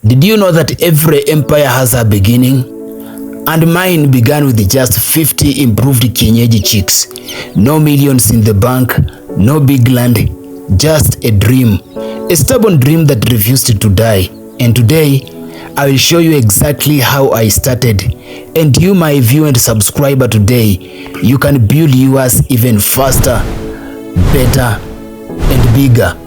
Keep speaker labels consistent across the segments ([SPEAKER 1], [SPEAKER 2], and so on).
[SPEAKER 1] Did you know that every empire has a beginning? And mine began with just 50 improved kienyeji chicks. No millions in the bank, no big land, just a dream. A stubborn dream that refused to die. And today, I will show you exactly how I started. And you, my viewer and subscriber today, you can build yours even faster, better, and bigger.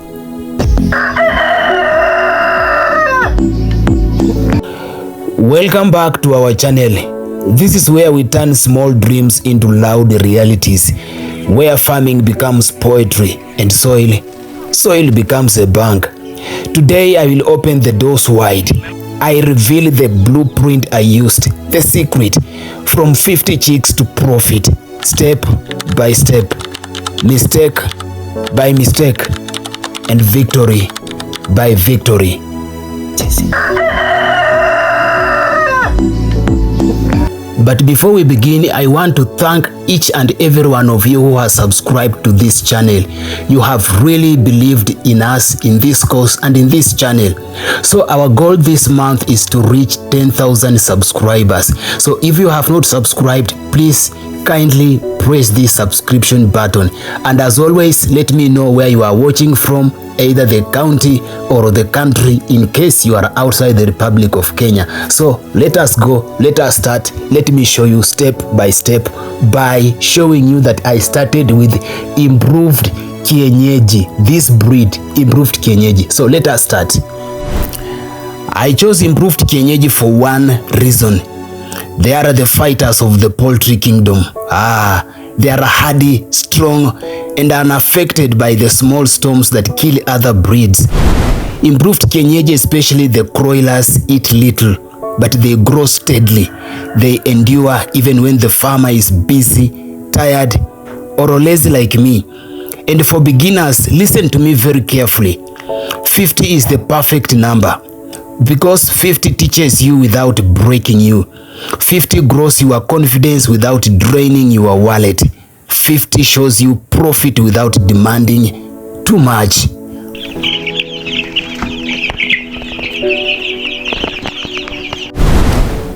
[SPEAKER 1] Welcome back to our channel. This is where we turn small dreams into loud realities, where farming becomes poetry and soil becomes a bank. Today I will open the doors wide. I reveal the blueprint I used, the secret from 50 chicks to profit, step by step, mistake by mistake, and victory by victory. But before we begin, I want to thank each and every one of you who has subscribed to this channel. You have really believed in us, in this cause, and in this channel. So our goal this month is to reach 10,000 subscribers. So if you have not subscribed, please kindly press this subscription button. And as always, let me know where you are watching from, either the county or the country, in case you are outside the Republic of Kenya. So let us go, let us start. Let me show you step by step by showing you that I started with improved kienyeji, this breed, improved kienyeji. So let us start. I chose improved kienyeji for one reason. They are the fighters of the poultry kingdom. They are hardy, strong, and unaffected by the small storms that kill other breeds. Improved kienyeji, especially the broilers, eat little, but they grow steadily. They endure even when the farmer is busy, tired, or lazy like me. And for beginners, listen to me very carefully. 50 is the perfect number, because 50 teaches you without breaking you. 50 grows your confidence without draining your wallet. 50 shows you profit without demanding too much.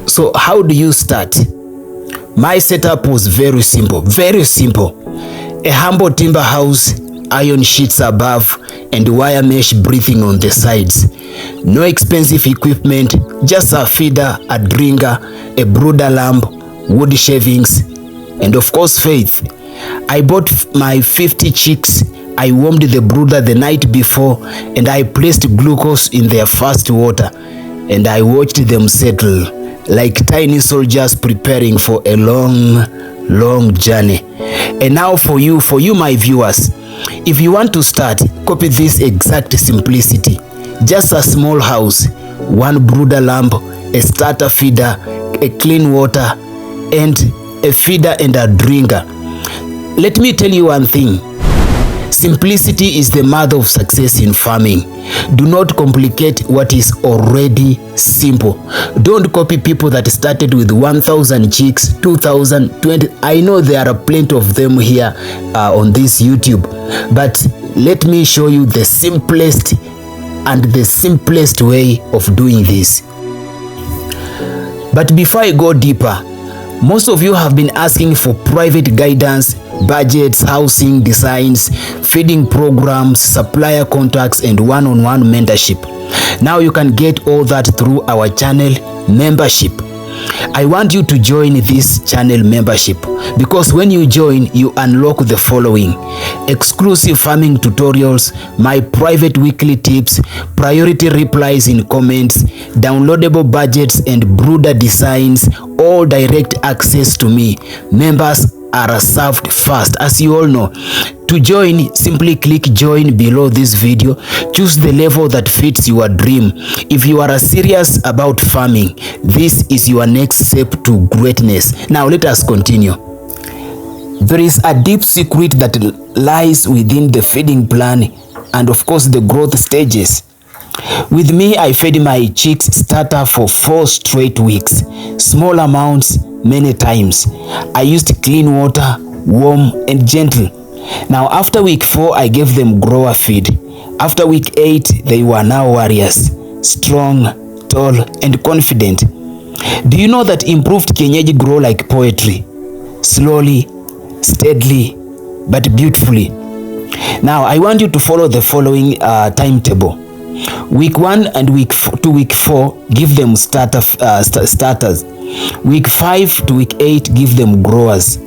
[SPEAKER 1] So how do you start? My setup was very simple, very simple. A humble timber house, iron sheets above, and wire mesh breathing on the sides. No expensive equipment, just a feeder, a drinker, a brooder lamp, wood shavings, and of course faith. I bought my 50 chicks. I warmed the brooder the night before, and I placed glucose in their first water, and I watched them settle like tiny soldiers preparing for a long journey. And now for you my viewers, if you want to start, copy this exact simplicity. Just a small house, one brooder lamp, a starter feeder, a clean water, and a feeder and a drinker. Let me tell you one thing. Simplicity is the mother of success in farming. Do not complicate what is already simple. Don't copy people that started with 1,000 chicks, 2,000, 20. I know there are plenty of them here on this YouTube. But let me show you the simplest way of doing this. But before I go deeper, most of you have been asking for private guidance, budgets, housing designs, feeding programs, supplier contacts, and one-on-one mentorship. Now you can get all that through our channel membership. I want you to join this channel membership, because when you join, you unlock the following: exclusive farming tutorials, my private weekly tips, priority replies in comments, downloadable budgets and brooder designs, all direct access to me. Members are served first, as you all know. To join, simply click join below this video. Choose the level that fits your dream. If you are serious about farming, this is your next step to greatness. Now let us continue. There is a deep secret that lies within the feeding plan and of course the growth stages. With me, I fed my chicks starter for 4 straight weeks. Small amounts, many times. I used clean water, warm and gentle. Now after week 4, I gave them grower feed. After week 8, they were now warriors. Strong, tall and confident. Do you know that improved kienyeji grow like poetry? Slowly, steadily, but beautifully. Now, I want you to follow the following timetable. Week 1 and week 4, give them starters. Week 5 to week 8, give them growers.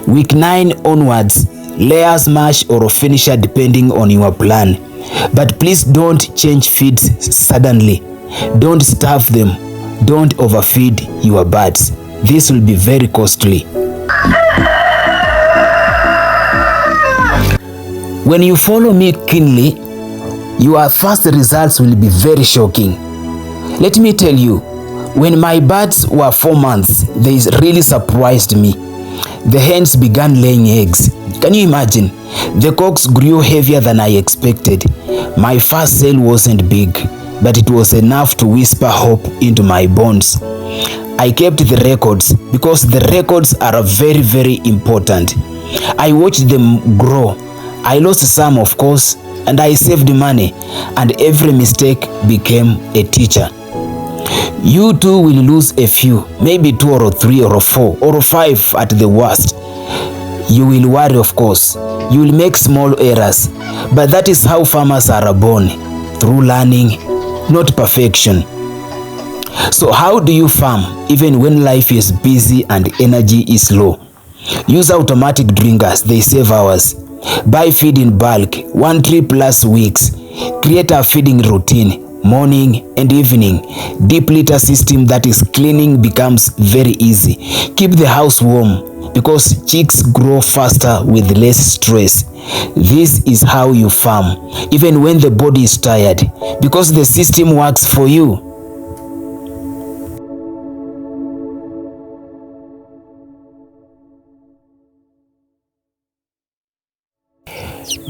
[SPEAKER 1] Week 9 onwards, layers, mash or finisher depending on your plan. But please don't change feeds suddenly. Don't starve them. Don't overfeed your birds. This will be very costly. When you follow me keenly, your first results will be very shocking. Let me tell you, when my birds were 4 months, they really surprised me. The hens began laying eggs. Can you imagine? The cocks grew heavier than I expected. My first sale wasn't big, but it was enough to whisper hope into my bones. I kept the records because the records are very, very important. I watched them grow. I lost some, of course, and I saved money, and every mistake became a teacher. You too will lose a few, maybe 2 or 3 or 4 or 5 at the worst. You will worry, of course. You will make small errors, but that is how farmers are born, through learning, not perfection. So how do you farm even when life is busy and energy is low? Use automatic drinkers, they save hours. Buy feed in bulk, 1 trip plus weeks. Create a feeding routine, morning and evening. Deep litter system, that is cleaning, becomes very easy. Keep the house warm because chicks grow faster with less stress. This is how you farm, even when the body is tired, because the system works for you.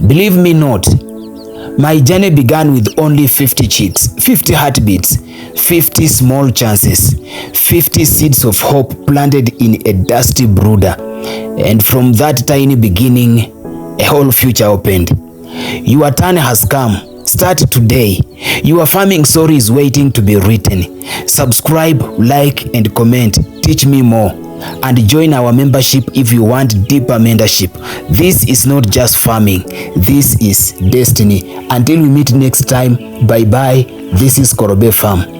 [SPEAKER 1] Believe me not, my journey began with only 50 chicks, 50 heartbeats, 50 small chances, 50 seeds of hope planted in a dusty brooder. And from that tiny beginning, a whole future opened. Your turn has come. Start today. Your farming story is waiting to be written. Subscribe, like, and comment. Teach me more. And join our membership if you want deeper mentorship. This is not just farming. This is destiny. Until we meet next time, bye bye. This is Korobe Farm.